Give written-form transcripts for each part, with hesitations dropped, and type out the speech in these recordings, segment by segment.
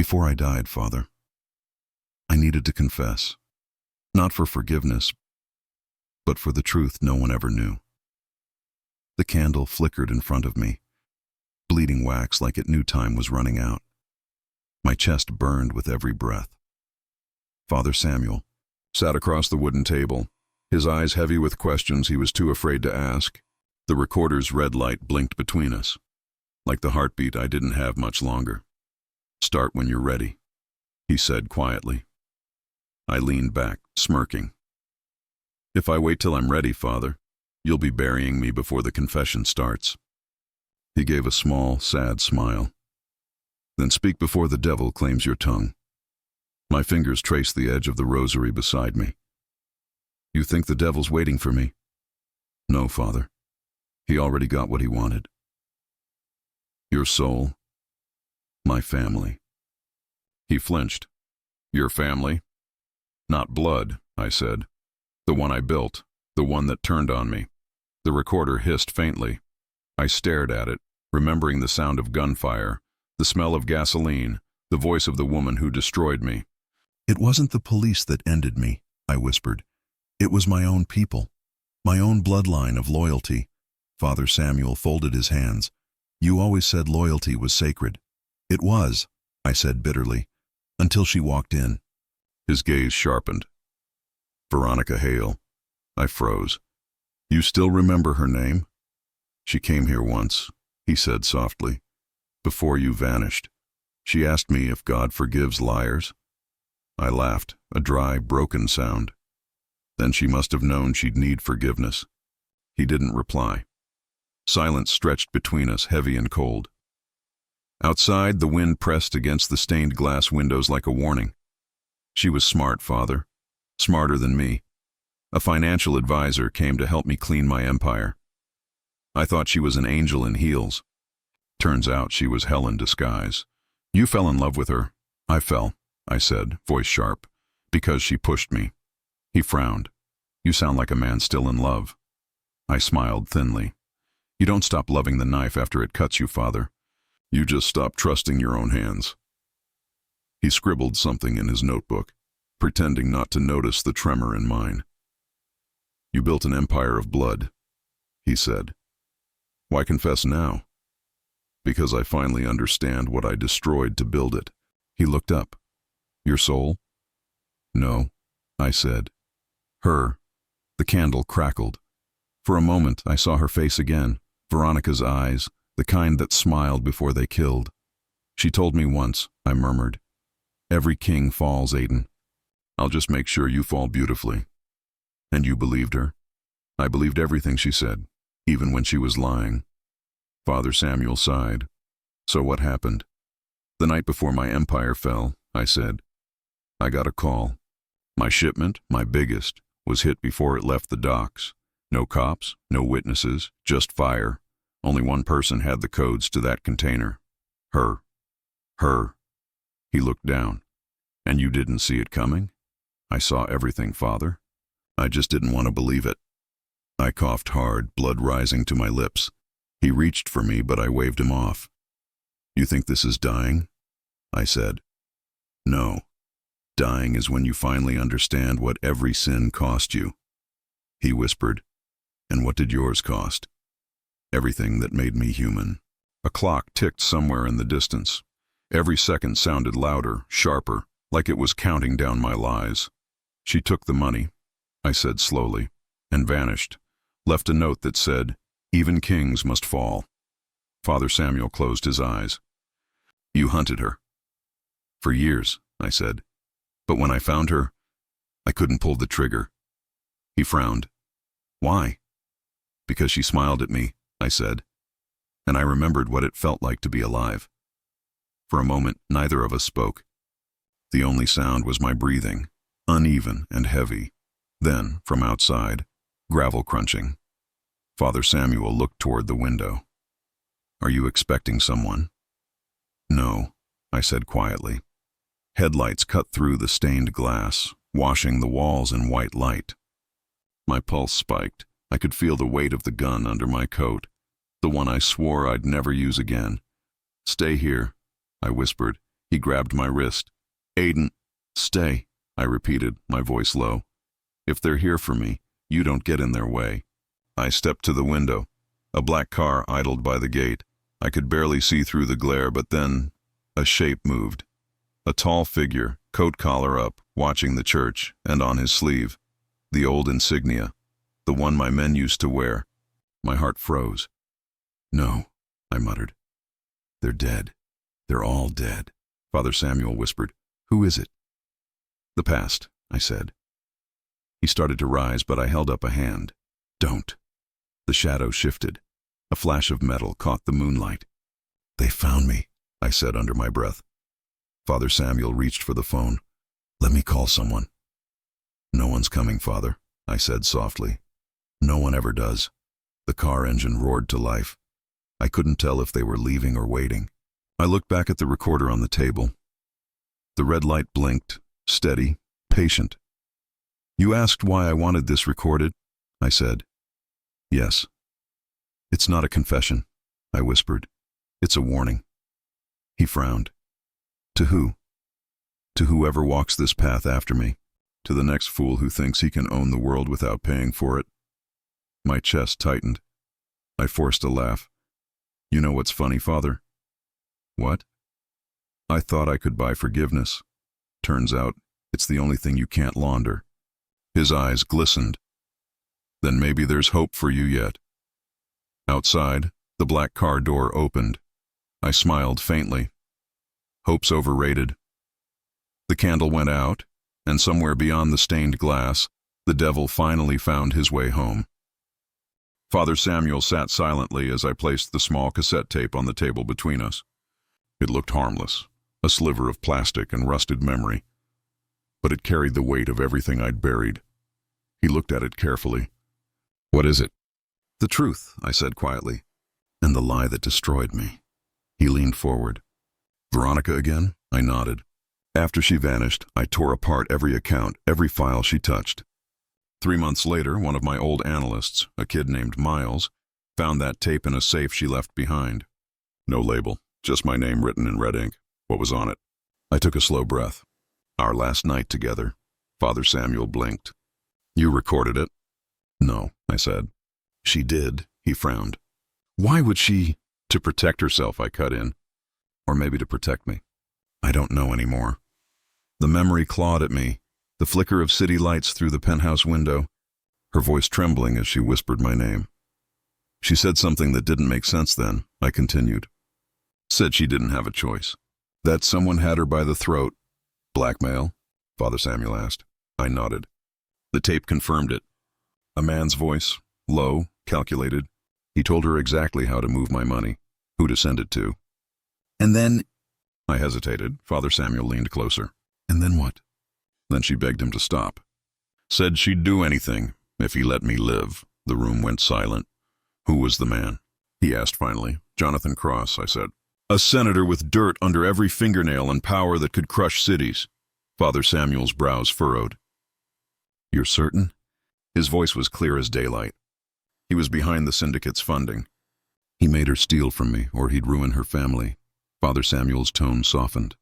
Before I died, Father, I needed to confess, not for forgiveness, but for the truth no one ever knew. The candle flickered in front of me, bleeding wax like it knew time was running out. My chest burned with every breath. Father Samuel sat across the wooden table, his eyes heavy with questions he was too afraid to ask. The recorder's red light blinked between us. Like the heartbeat, I didn't have much longer. "Start when you're ready," he said quietly. I leaned back, smirking. "If I wait till I'm ready, Father, you'll be burying me before the confession starts." He gave a small, sad smile. "Then speak before the devil claims your tongue." My fingers traced the edge of the rosary beside me. "You think the devil's waiting for me?" "No, Father. He already got what he wanted." "Your soul, my family." He flinched. "Your family?" "Not blood," I said. "The one I built, the one that turned on me." The recorder hissed faintly. I stared at it, remembering the sound of gunfire, the smell of gasoline, the voice of the woman who destroyed me. "It wasn't the police that ended me," I whispered. "It was my own people, my own bloodline of loyalty." Father Samuel folded his hands. "You always said loyalty was sacred." "It was," I said bitterly, "until she walked in." His gaze sharpened. "Veronica Hale." I froze. "You still remember her name?" "She came here once," he said softly, "before you vanished. She asked me if God forgives liars." I laughed, a dry, broken sound. "Then she must have known she'd need forgiveness." He didn't reply. Silence stretched between us, heavy and cold. Outside, the wind pressed against the stained glass windows like a warning. "She was smart, Father. Smarter than me. A financial advisor came to help me clean my empire. I thought she was an angel in heels. Turns out she was hell in disguise. You fell in love with her." "I fell," I said, voice sharp, "because she pushed me." He frowned. "You sound like a man still in love." I smiled thinly. "You don't stop loving the knife after it cuts you, Father. You just stop trusting your own hands." He scribbled something in his notebook, pretending not to notice the tremor in mine. "You built an empire of blood," he said. "Why confess now?" "Because I finally understand what I destroyed to build it." He looked up. "Your soul?" "No," I said. "Her." The candle crackled. For a moment, I saw her face again, Veronica's eyes, the kind that smiled before they killed. "She told me once," I murmured. "Every king falls, Aiden. I'll just make sure you fall beautifully." "And you believed her?" "I believed everything she said, even when she was lying." Father Samuel sighed. "So what happened?" "The night before my empire fell," I said, "I got a call. My shipment, my biggest, was hit before it left the docks. No cops, no witnesses, just fire. Only one person had the codes to that container. Her. Her." He looked down. "And you didn't see it coming?" "I saw everything, Father. I just didn't want to believe it." I coughed hard, blood rising to my lips. He reached for me, but I waved him off. "You think this is dying?" I said. "No. Dying is when you finally understand what every sin cost you." He whispered, "And what did yours cost?" "Everything that made me human." A clock ticked somewhere in the distance. Every second sounded louder, sharper, like it was counting down my lies. "She took the money," I said slowly, "and vanished. Left a note that said, 'Even kings must fall.'" Father Samuel closed his eyes. "You hunted her." "For years," I said. "But when I found her, I couldn't pull the trigger." He frowned. "Why?" "Because she smiled at me," I said, and I remembered what it felt like to be alive. For a moment, neither of us spoke. The only sound was my breathing, uneven and heavy. Then, from outside, gravel crunching. Father Samuel looked toward the window. "Are you expecting someone?" "No," I said quietly. Headlights cut through the stained glass, washing the walls in white light. My pulse spiked. I could feel the weight of the gun under my coat, the one I swore I'd never use again. "Stay here," I whispered. He grabbed my wrist. Aiden, stay, I repeated, my voice low. If they're here for me, you don't get in their way. I stepped to the window. A black car idled by the gate. I could barely see through the glare, but then a shape moved. A tall figure, coat collar up, watching the church, and on his sleeve, the old insignia, the one my men used to wear. My heart froze. No, I muttered. They're dead. They're all dead. Father Samuel whispered. Who is it? The past, I said. He started to rise, but I held up a hand. Don't. The shadow shifted. A flash of metal caught the moonlight. They found me, I said under my breath. Father Samuel reached for the phone. Let me call someone. No one's coming, Father, I said softly. No one ever does. The car engine roared to life. I couldn't tell if they were leaving or waiting. I looked back at the recorder on the table. The red light blinked, steady, patient. You asked why I wanted this recorded? I said. Yes. It's not a confession, I whispered. It's a warning. He frowned. To who? To whoever walks this path after me. To the next fool who thinks he can own the world without paying for it. My chest tightened. I forced a laugh. You know what's funny, Father? What? I thought I could buy forgiveness. Turns out, it's the only thing you can't launder. His eyes glistened. Then maybe there's hope for you yet. Outside, the black car door opened. I smiled faintly. Hope's overrated. The candle went out, and somewhere beyond the stained glass, the devil finally found his way home. Father Samuel sat silently as I placed the small cassette tape on the table between us. It looked harmless, a sliver of plastic and rusted memory, but it carried the weight of everything I'd buried. He looked at it carefully. What is it? The truth, I said quietly, and the lie that destroyed me. He leaned forward. Veronica again? I nodded. After she vanished, I tore apart every account, every file she touched. 3 months later, one of my old analysts, a kid named Miles, found that tape in a safe she left behind. No label, just my name written in red ink. What was on it? I took a slow breath. Our last night together. Father Samuel blinked. You recorded it? No, I said. She did, he frowned. Why would she? To protect herself, I cut in. Or maybe to protect me. I don't know anymore. The memory clawed at me, the flicker of city lights through the penthouse window, her voice trembling as she whispered my name. She said something that didn't make sense then, I continued. Said she didn't have a choice. That someone had her by the throat. Blackmail? Father Samuel asked. I nodded. The tape confirmed it. A man's voice, low, calculated. He told her exactly how to move my money, who to send it to. And then... I hesitated. Father Samuel leaned closer. And then what? Then she begged him to stop. Said she'd do anything, if he let me live. The room went silent. Who was the man? He asked finally. Jonathan Cross, I said. A senator with dirt under every fingernail and power that could crush cities. Father Samuel's brows furrowed. You're certain? His voice was clear as daylight. He was behind the syndicate's funding. He made her steal from me, or he'd ruin her family. Father Samuel's tone softened.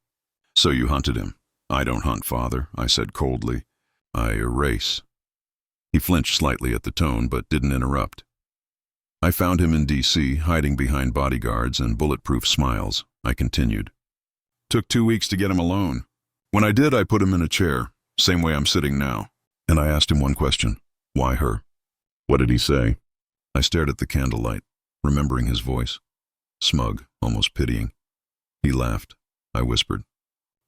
So you hunted him. I don't hunt, Father, I said coldly. I erase. He flinched slightly at the tone, but didn't interrupt. I found him in D.C., hiding behind bodyguards and bulletproof smiles. I continued. Took 2 weeks to get him alone. When I did, I put him in a chair, same way I'm sitting now. And I asked him one question. Why her? What did he say? I stared at the candlelight, remembering his voice. Smug, almost pitying. He laughed. I whispered.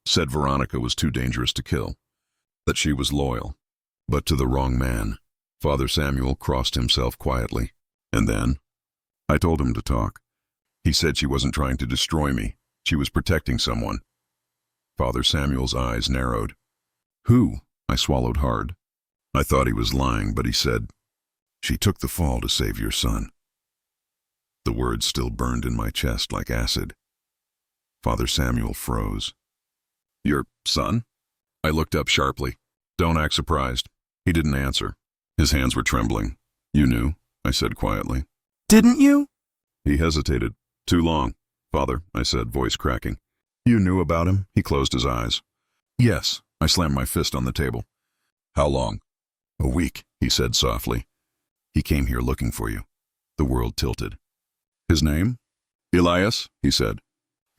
Said Veronica was too dangerous to kill. That she was loyal. But to the wrong man. Father Samuel crossed himself quietly. And then? I told him to talk. He said she wasn't trying to destroy me. She was protecting someone. Father Samuel's eyes narrowed. Who? I swallowed hard. I thought he was lying, but he said, she took the fall to save your son. The words still burned in my chest like acid. Father Samuel froze. Your son? I looked up sharply. Don't act surprised. He didn't answer. His hands were trembling. You knew, I said quietly. Didn't you? He hesitated. Too long, Father, I said, voice cracking. You knew about him? He closed his eyes. Yes. I slammed my fist on the table. How long? A week, he said softly. He came here looking for you. The world tilted. His name? Elias, he said.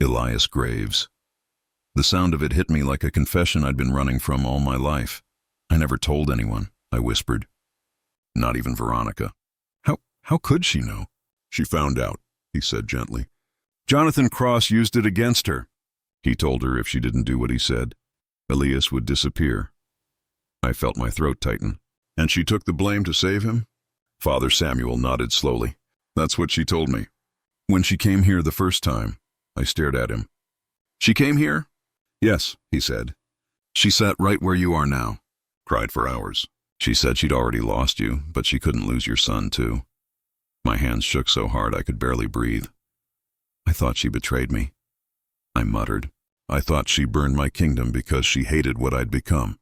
Elias Graves. The sound of it hit me like a confession I'd been running from all my life. I never told anyone, I whispered. Not even Veronica. How could she know? She found out, he said gently. Jonathan Cross used it against her. He told her if she didn't do what he said, Elias would disappear. I felt my throat tighten. And she took the blame to save him? Father Samuel nodded slowly. That's what she told me. When she came here the first time, I stared at him. She came here? Yes, he said. She sat right where you are now. Cried for hours. She said she'd already lost you, but she couldn't lose your son, too. My hands shook so hard I could barely breathe. I thought she betrayed me. I muttered. I thought she burned my kingdom because she hated what I'd become.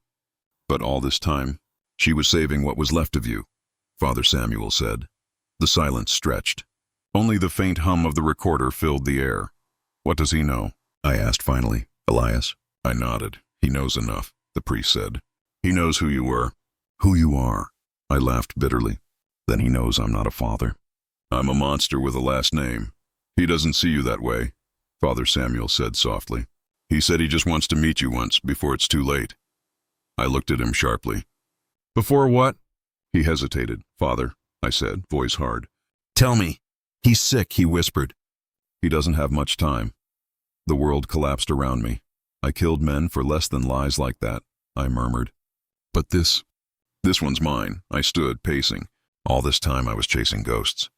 But all this time, she was saving what was left of you, Father Samuel said. The silence stretched. Only the faint hum of the recorder filled the air. What does he know? I asked finally. Elias? I nodded. He knows enough, the priest said. He knows who you were. Who you are. I laughed bitterly. Then he knows I'm not a father. I'm a monster with a last name. He doesn't see you that way, Father Samuel said softly. He said he just wants to meet you once before it's too late. I looked at him sharply. Before what? He hesitated. Father, I said, voice hard. Tell me. He's sick, he whispered. He doesn't have much time. The world collapsed around me. I killed men for less than lies like that, I murmured. But this one's mine. I stood, pacing. All this time I was chasing ghosts.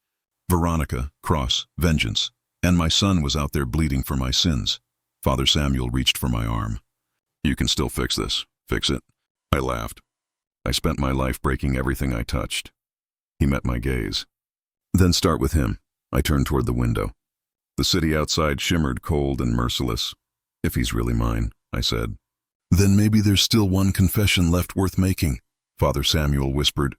Veronica, Cross, vengeance. And my son was out there bleeding for my sins. Father Samuel reached for my arm. You can still fix this. Fix it. I laughed. I spent my life breaking everything I touched. He met my gaze. Then start with him. I turned toward the window. The city outside shimmered cold and merciless. If he's really mine, I said. Then maybe there's still one confession left worth making, Father Samuel whispered.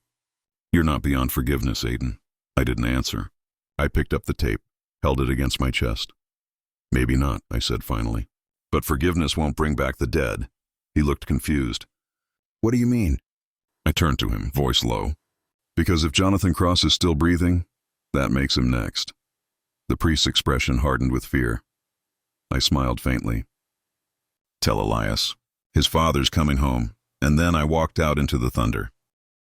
You're not beyond forgiveness, Aiden. I didn't answer. I picked up the tape, held it against my chest. Maybe not, I said finally. But forgiveness won't bring back the dead. He looked confused. What do you mean? I turned to him, voice low. Because if Jonathan Cross is still breathing, that makes him next. The priest's expression hardened with fear. I smiled faintly. Tell Elias. His father's coming home. And then I walked out into the thunder.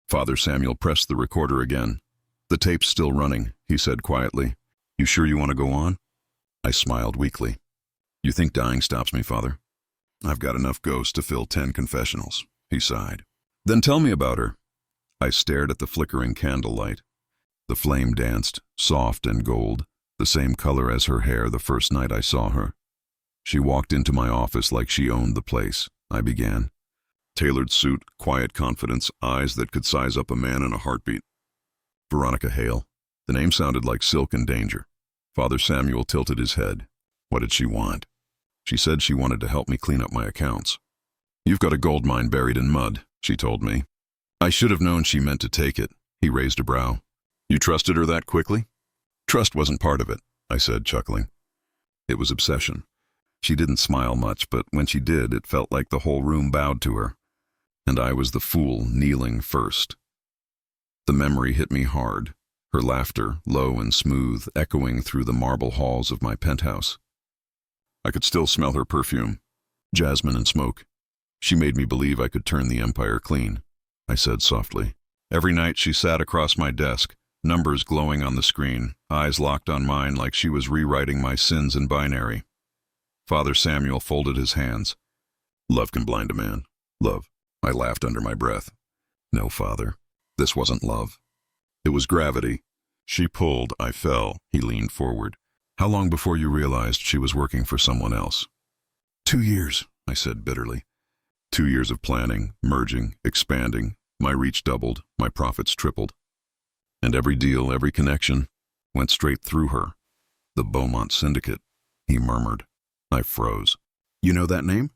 Father Samuel pressed the recorder again. The tape's still running, he said quietly. You sure you want to go on? I smiled weakly. You think dying stops me, Father? I've got enough ghosts to fill 10 confessionals, he sighed. Then tell me about her. I stared at the flickering candlelight. The flame danced, soft and gold, the same color as her hair the first night I saw her. She walked into my office like she owned the place, I began. Tailored suit, quiet confidence, eyes that could size up a man in a heartbeat. Veronica Hale. The name sounded like silk and danger. Father Samuel tilted his head. What did she want? She said she wanted to help me clean up my accounts. You've got a gold mine buried in mud, she told me. I should have known she meant to take it. He raised a brow. You trusted her that quickly? Trust wasn't part of it, I said, chuckling. It was obsession. She didn't smile much, but when she did, it felt like the whole room bowed to her. And I was the fool kneeling first. The memory hit me hard, her laughter, low and smooth, echoing through the marble halls of my penthouse. I could still smell her perfume, jasmine and smoke. She made me believe I could turn the empire clean, I said softly. Every night she sat across my desk, numbers glowing on the screen, eyes locked on mine like she was rewriting my sins in binary. Father Samuel folded his hands. Love can blind a man. Love. I laughed under my breath. No, Father. This wasn't love. It was gravity. She pulled, I fell. He leaned forward. How long before you realized she was working for someone else? 2 years, I said bitterly. 2 years of planning, merging, expanding. My reach doubled, my profits tripled. And every deal, every connection, went straight through her. The Beaumont Syndicate, he murmured. I froze. You know that name?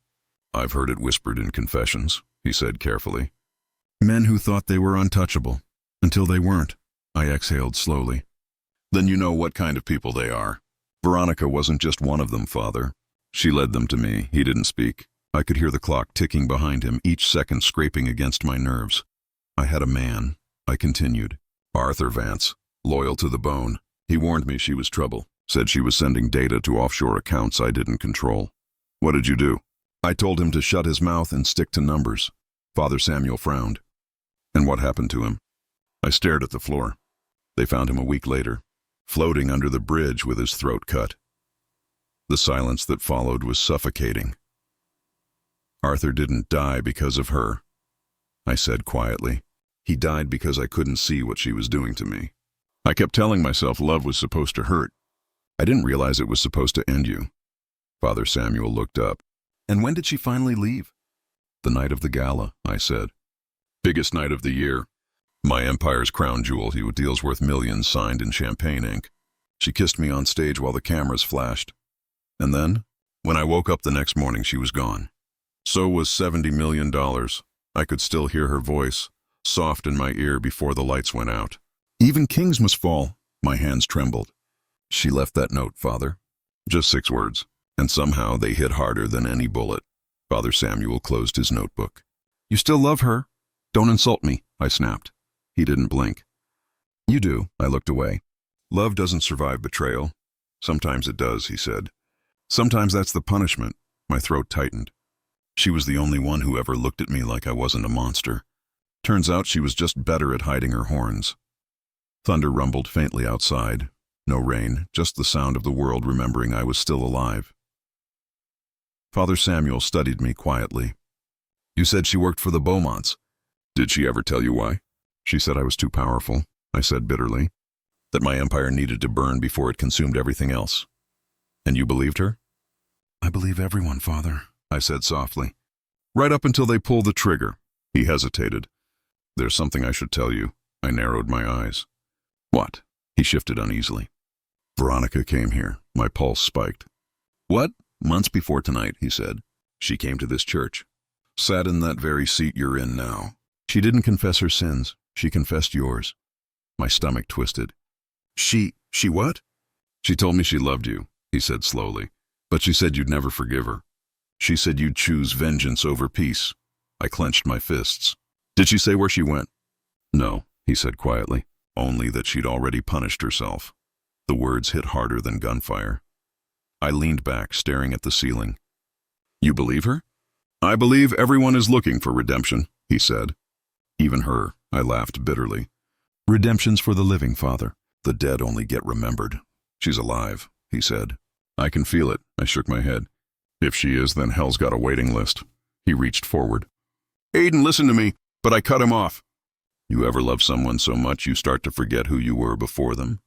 I've heard it whispered in confessions, he said carefully. Men who thought they were untouchable, until they weren't. I exhaled slowly. Then you know what kind of people they are. Veronica wasn't just one of them, Father. She led them to me. He didn't speak. I could hear the clock ticking behind him, each second scraping against my nerves. I had a man, I continued. Arthur Vance, loyal to the bone. He warned me she was trouble, said she was sending data to offshore accounts I didn't control. What did you do? I told him to shut his mouth and stick to numbers. Father Samuel frowned. And what happened to him? I stared at the floor. They found him a week later, floating under the bridge with his throat cut. The silence that followed was suffocating. Arthur didn't die because of her, I said quietly. He died because I couldn't see what she was doing to me. I kept telling myself love was supposed to hurt. I didn't realize it was supposed to end you. Father Samuel looked up. And when did she finally leave? The night of the gala, I said. Biggest night of the year. My empire's crown jewel, he deals worth millions, signed in champagne ink. She kissed me on stage while the cameras flashed. And then, when I woke up the next morning, she was gone. So was $70 million. I could still hear her voice, soft in my ear before the lights went out. Even kings must fall. My hands trembled. She left that note, Father. Just 6 words, and somehow they hit harder than any bullet. Father Samuel closed his notebook. You still love her? Don't insult me, I snapped. He didn't blink. You do, I looked away. Love doesn't survive betrayal. Sometimes it does, he said. Sometimes that's the punishment. My throat tightened. She was the only one who ever looked at me like I wasn't a monster. Turns out she was just better at hiding her horns. Thunder rumbled faintly outside. No rain, just the sound of the world remembering I was still alive. Father Samuel studied me quietly. You said she worked for the Beaumonts. Did she ever tell you why? She said I was too powerful, I said bitterly. That my empire needed to burn before it consumed everything else. And you believed her? I believe everyone, Father, I said softly. Right up until they pull the trigger. He hesitated. There's something I should tell you. I narrowed my eyes. What? He shifted uneasily. Veronica came here. My pulse spiked. What? Months before tonight, he said. She came to this church. Sat in that very seat you're in now. She didn't confess her sins. She confessed yours. My stomach twisted. She what? She told me she loved you, he said slowly. But she said you'd never forgive her. She said you'd choose vengeance over peace. I clenched my fists. Did she say where she went? No, he said quietly. Only that she'd already punished herself. The words hit harder than gunfire. I leaned back, staring at the ceiling. You believe her? I believe everyone is looking for redemption, he said. Even her, I laughed bitterly. Redemption's for the living, Father. The dead only get remembered. She's alive, he said. I can feel it, I shook my head. If she is, then hell's got a waiting list. He reached forward. Aiden, listen to me, but I cut him off. You ever love someone so much you start to forget who you were before them?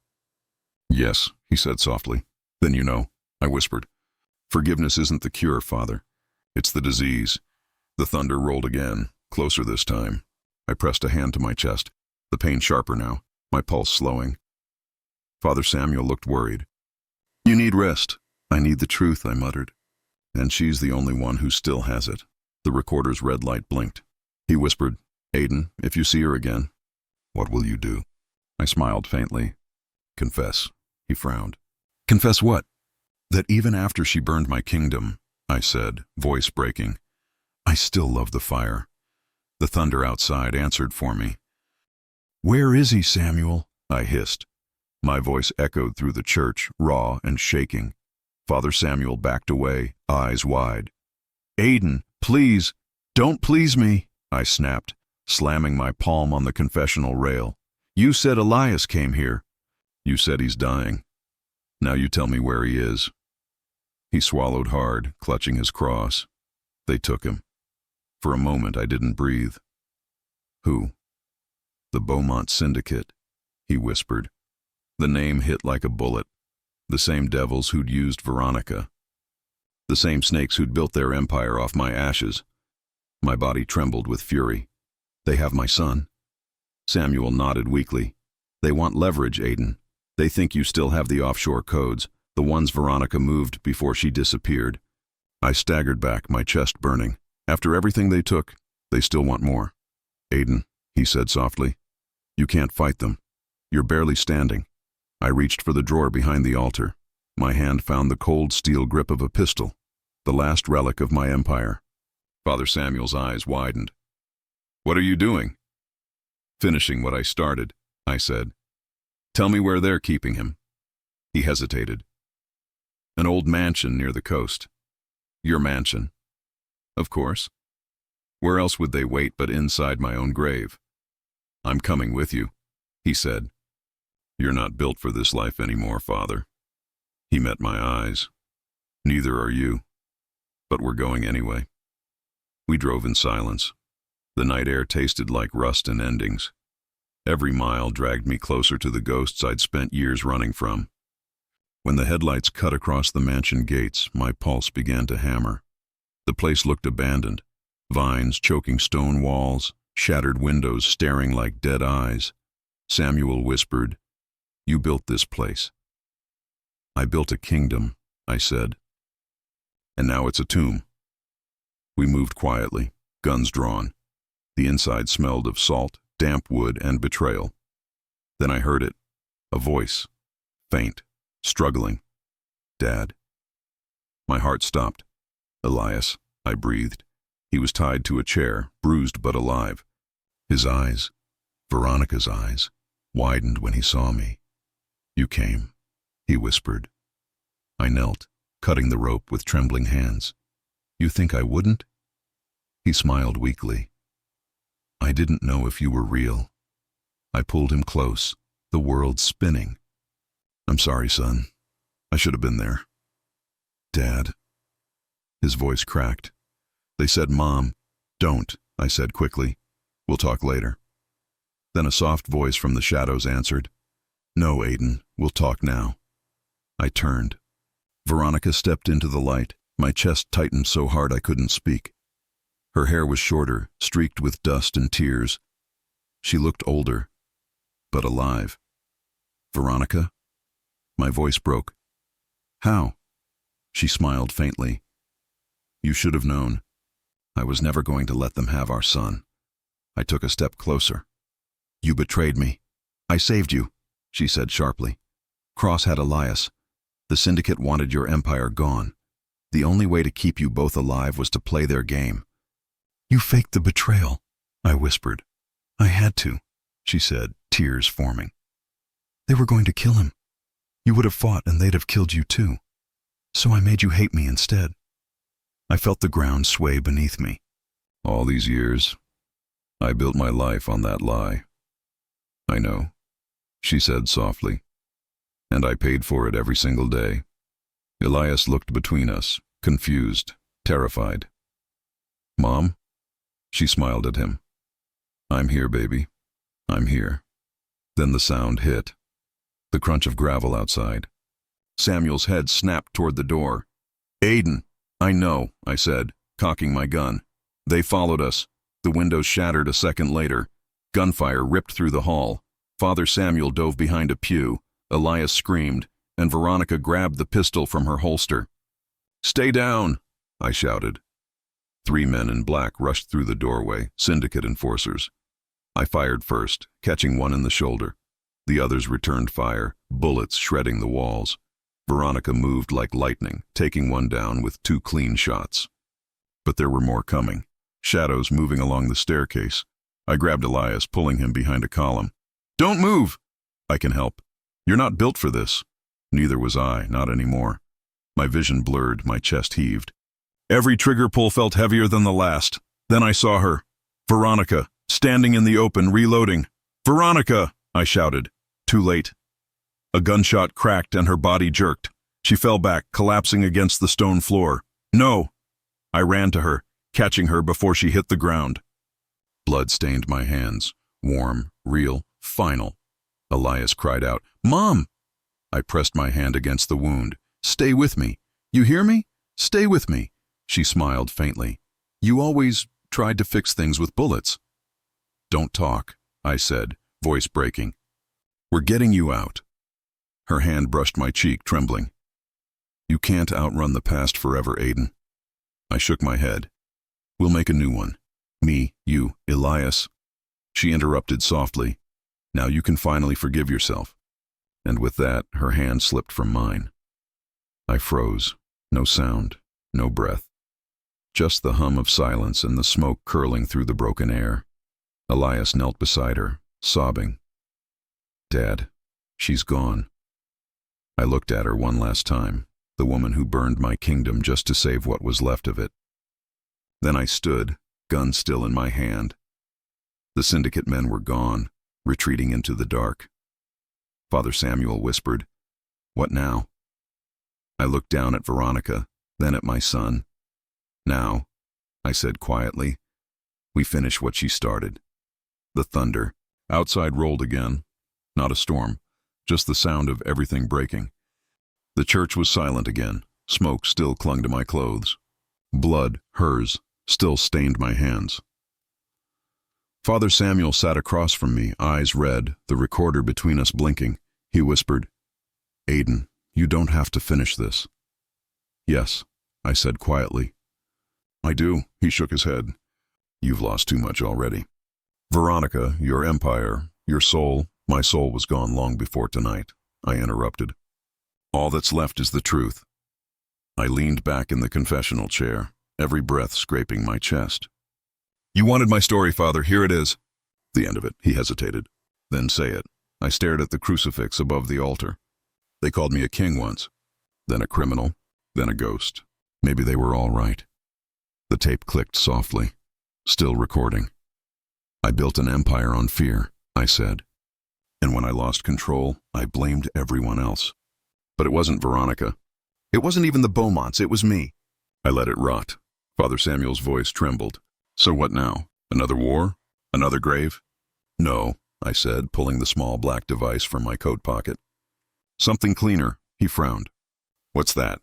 Yes, he said softly. Then you know, I whispered. Forgiveness isn't the cure, Father. It's the disease. The thunder rolled again, closer this time. I pressed a hand to my chest, the pain sharper now, my pulse slowing. Father Samuel looked worried. You need rest. I need the truth, I muttered. And she's the only one who still has it. The recorder's red light blinked. He whispered, Aiden, if you see her again, what will you do? I smiled faintly. Confess, he frowned. Confess what? That even after she burned my kingdom, I said, voice breaking, I still love the fire. The thunder outside answered for me. Where is he, Samuel? I hissed. My voice echoed through the church, raw and shaking. Father Samuel backed away, eyes wide. Aiden, please, don't please me, I snapped, slamming my palm on the confessional rail. You said Elias came here. You said he's dying. Now you tell me where he is. He swallowed hard, clutching his cross. They took him. For a moment I didn't breathe. Who? The Beaumont Syndicate, he whispered. The name hit like a bullet. The same devils who'd used Veronica. The same snakes who'd built their empire off my ashes. My body trembled with fury. They have my son. Samuel nodded weakly. They want leverage, Aiden. They think you still have the offshore codes, the ones Veronica moved before she disappeared. I staggered back, my chest burning. After everything they took, they still want more. Aiden, he said softly, you can't fight them. You're barely standing. I reached for the drawer behind the altar. My hand found the cold steel grip of a pistol. the last relic of my empire. Father Samuel's eyes widened. What are you doing? Finishing what I started, I said. Tell me where they're keeping him. He hesitated. An old mansion near the coast. Your mansion. Of course. Where else would they wait but inside my own grave? I'm coming with you, he said. You're not built for this life anymore, Father. He met my eyes. Neither are you. But we're going anyway. We drove in silence. The night air tasted like rust and endings. Every mile dragged me closer to the ghosts I'd spent years running from. When the headlights cut across the mansion gates, my pulse began to hammer. The place looked abandoned. Vines choking stone walls, shattered windows staring like dead eyes. Samuel whispered, "You built this place." I built a kingdom, I said. And now it's a tomb. We moved quietly, guns drawn. The inside smelled of salt, damp wood, and betrayal. Then I heard it, a voice, faint, struggling. Dad. My heart stopped. Elias, I breathed. He was tied to a chair, bruised but alive. His eyes, Veronica's eyes, widened when he saw me. You came, he whispered. I knelt, cutting the rope with trembling hands. You think I wouldn't? He smiled weakly. I didn't know if you were real. I pulled him close, the world spinning. I'm sorry, son. I should have been there. Dad. His voice cracked. They said, Mom. Don't, I said quickly. We'll talk later. Then a soft voice from the shadows answered. No, Aiden, we'll talk now. I turned. Veronica stepped into the light. My chest tightened so hard I couldn't speak. Her hair was shorter, streaked with dust and tears. She looked older, but alive. Veronica? My voice broke. How? She smiled faintly. You should have known. I was never going to let them have our son. I took a step closer. You betrayed me. I saved you, she said sharply. Cross had Elias. The syndicate wanted your empire gone. The only way to keep you both alive was to play their game. You faked the betrayal, I whispered. I had to, she said, tears forming. They were going to kill him. You would have fought and they'd have killed you too. So I made you hate me instead. I felt the ground sway beneath me. All these years, I built my life on that lie. I know, she said softly. And I paid for it every single day. Elias looked between us, confused, terrified. Mom? She smiled at him. I'm here, baby. I'm here. Then the sound hit. The crunch of gravel outside. Samuel's head snapped toward the door. Aiden! I know, I said, cocking my gun. They followed us. The windows shattered a second later. Gunfire ripped through the hall. Father Samuel dove behind a pew. Elias screamed, and Veronica grabbed the pistol from her holster. Stay down, I shouted. 3 men in black rushed through the doorway, syndicate enforcers. I fired first, catching one in the shoulder. The others returned fire, bullets shredding the walls. Veronica moved like lightning, taking one down with 2 clean shots. But there were more coming, shadows moving along the staircase. I grabbed Elias, pulling him behind a column. Don't move! I can help. You're not built for this. Neither was I, not anymore. My vision blurred, my chest heaved. Every trigger pull felt heavier than the last. Then I saw her. Veronica, standing in the open, reloading. Veronica! I shouted. Too late. A gunshot cracked and her body jerked. She fell back, collapsing against the stone floor. No! I ran to her, catching her before she hit the ground. Blood stained my hands. Warm, real, final. Elias cried out, Mom! I pressed my hand against the wound. Stay with me. You hear me? Stay with me. She smiled faintly. You always tried to fix things with bullets. Don't talk, I said, voice breaking. We're getting you out. Her hand brushed my cheek, trembling. You can't outrun the past forever, Aiden. I shook my head. We'll make a new one. Me, you, Elias. She interrupted softly. Now you can finally forgive yourself. And with that, her hand slipped from mine. I froze. No sound. No breath. Just the hum of silence and the smoke curling through the broken air. Elias knelt beside her, sobbing. Dad, she's gone. I looked at her one last time, the woman who burned my kingdom just to save what was left of it. Then I stood, gun still in my hand. The syndicate men were gone, retreating into the dark. Father Samuel whispered, "What now?" I looked down at Veronica, then at my son. "Now," I said quietly, "we finish what she started." The thunder. Outside rolled again. Not a storm, just the sound of everything breaking. The church was silent again. Smoke still clung to my clothes. Blood, hers, still stained my hands. Father Samuel sat across from me, eyes red, the recorder between us blinking. He whispered, "Aiden, you don't have to finish this." "Yes," I said quietly. "I do," he shook his head. "You've lost too much already. Veronica, your empire, your soul, my soul was gone long before tonight," I interrupted. "All that's left is the truth." I leaned back in the confessional chair, every breath scraping my chest. "You wanted my story, Father, here it is." "The end of it," he hesitated. "Then say it." I stared at the crucifix above the altar. "They called me a king once, then a criminal, then a ghost. Maybe they were all right." The tape clicked softly, still recording. "I built an empire on fear," I said. "And when I lost control, I blamed everyone else. But it wasn't Veronica. It wasn't even the Beaumonts, it was me. I let it rot." Father Samuel's voice trembled. "So what now? Another war? Another grave?" "No," I said, pulling the small black device from my coat pocket. "Something cleaner," he frowned. "What's that?"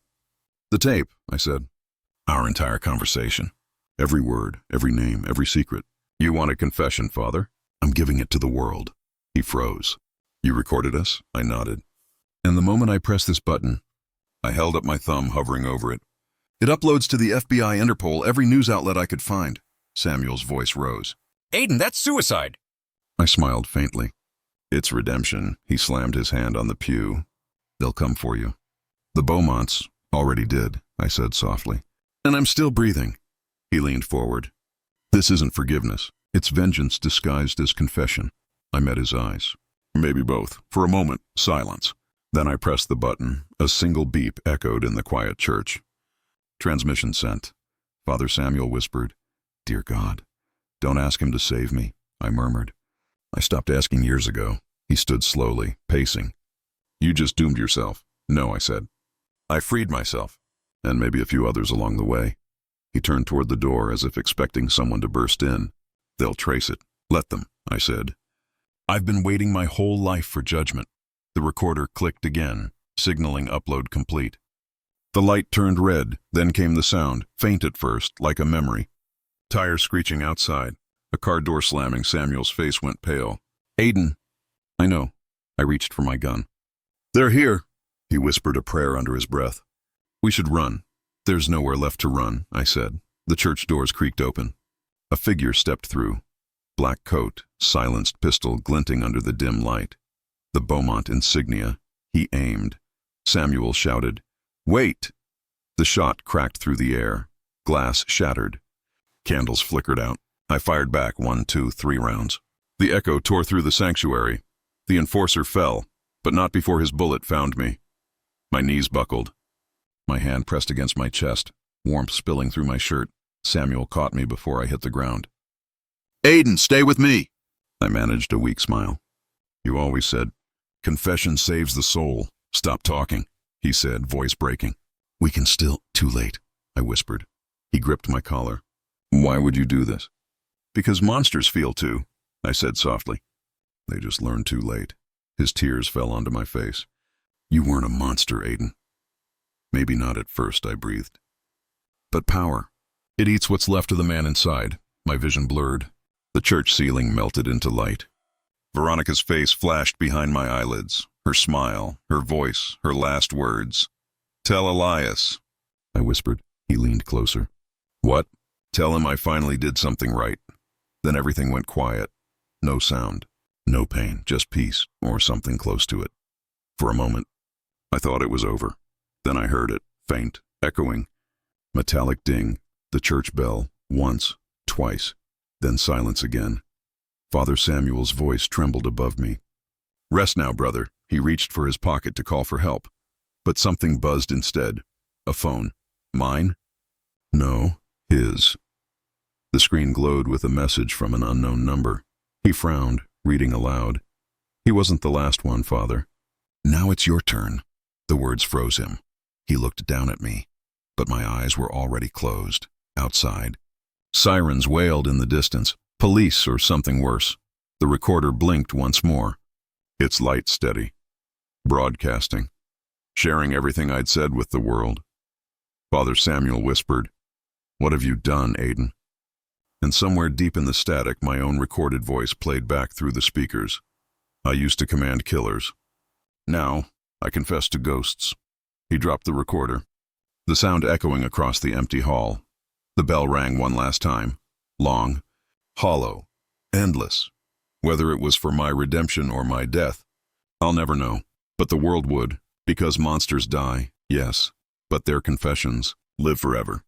"The tape," I said. "Our entire conversation. Every word, every name, every secret. You want a confession, Father? I'm giving it to the world." He froze. "You recorded us?" I nodded. "And the moment I press this button," I held up my thumb, hovering over it, "it uploads to the FBI, Interpol, every news outlet I could find." Samuel's voice rose. "Aiden, that's suicide!" I smiled faintly. "It's redemption." He slammed his hand on the pew. "They'll come for you." "The Beaumonts already did," I said softly. "And I'm still breathing." He leaned forward. "This isn't forgiveness. It's vengeance disguised as confession." I met his eyes. "Maybe both." For a moment, silence. Then I pressed the button. A single beep echoed in the quiet church. "Transmission sent." Father Samuel whispered, "Dear God, don't ask him to save me," I murmured. "I stopped asking years ago." He stood slowly, pacing. "You just doomed yourself." "No," I said. "I freed myself, and maybe a few others along the way." He turned toward the door as if expecting someone to burst in. "They'll trace it." "Let them," I said. "I've been waiting my whole life for judgment." The recorder clicked again, signaling upload complete. The light turned red, then came the sound, faint at first, like a memory. Tires screeching outside. A car door slamming. Samuel's face went pale. "Aiden." "I know." I reached for my gun. "They're here." He whispered a prayer under his breath. "We should run." "There's nowhere left to run," I said. The church doors creaked open. A figure stepped through. Black coat, silenced pistol glinting under the dim light. The Beaumont insignia. He aimed. Samuel shouted, "Wait!" The shot cracked through the air. Glass shattered. Candles flickered out. I fired back 1, 2, 3 rounds. The echo tore through the sanctuary. The enforcer fell, but not before his bullet found me. My knees buckled. My hand pressed against my chest, warmth spilling through my shirt. Samuel caught me before I hit the ground. "Aiden, stay with me!" I managed a weak smile. "You always said, confession saves the soul. Stop talking," he said, voice breaking. "We can still—" "Too late," I whispered. He gripped my collar. "Why would you do this?" "Because monsters feel too," I said softly. "They just learned too late." His tears fell onto my face. "You weren't a monster, Aiden." "Maybe not at first," I breathed. "But power, it eats what's left of the man inside." My vision blurred. The church ceiling melted into light. Veronica's face flashed behind my eyelids. Her smile, her voice, her last words. "Tell Elias," I whispered. He leaned closer. "What?" "Tell him I finally did something right." Then everything went quiet. No sound. No pain, just peace, or something close to it. For a moment, I thought it was over. Then I heard it, faint, echoing. Metallic ding, the church bell, once, twice, then silence again. Father Samuel's voice trembled above me. Rest now, brother. He reached for his pocket to call for help. But something buzzed instead. A phone. Mine? No, his. The screen glowed with a message from an unknown number. He frowned, reading aloud. He wasn't the last one, Father. Now it's your turn. The words froze him. He looked down at me, but my eyes were already closed. Outside. Sirens wailed in the distance. Police or something worse. The recorder blinked once more. Its light steady. Broadcasting. Sharing everything I'd said with the world. Father Samuel whispered, "What have you done, Aiden?" And somewhere deep in the static, my own recorded voice played back through the speakers. I used to command killers. Now, I confess to ghosts. He dropped the recorder. The sound echoing across the empty hall. The bell rang one last time. Long, hollow, endless. Whether it was for my redemption or my death, I'll never know. But the world would, because monsters die, yes, but their confessions live forever.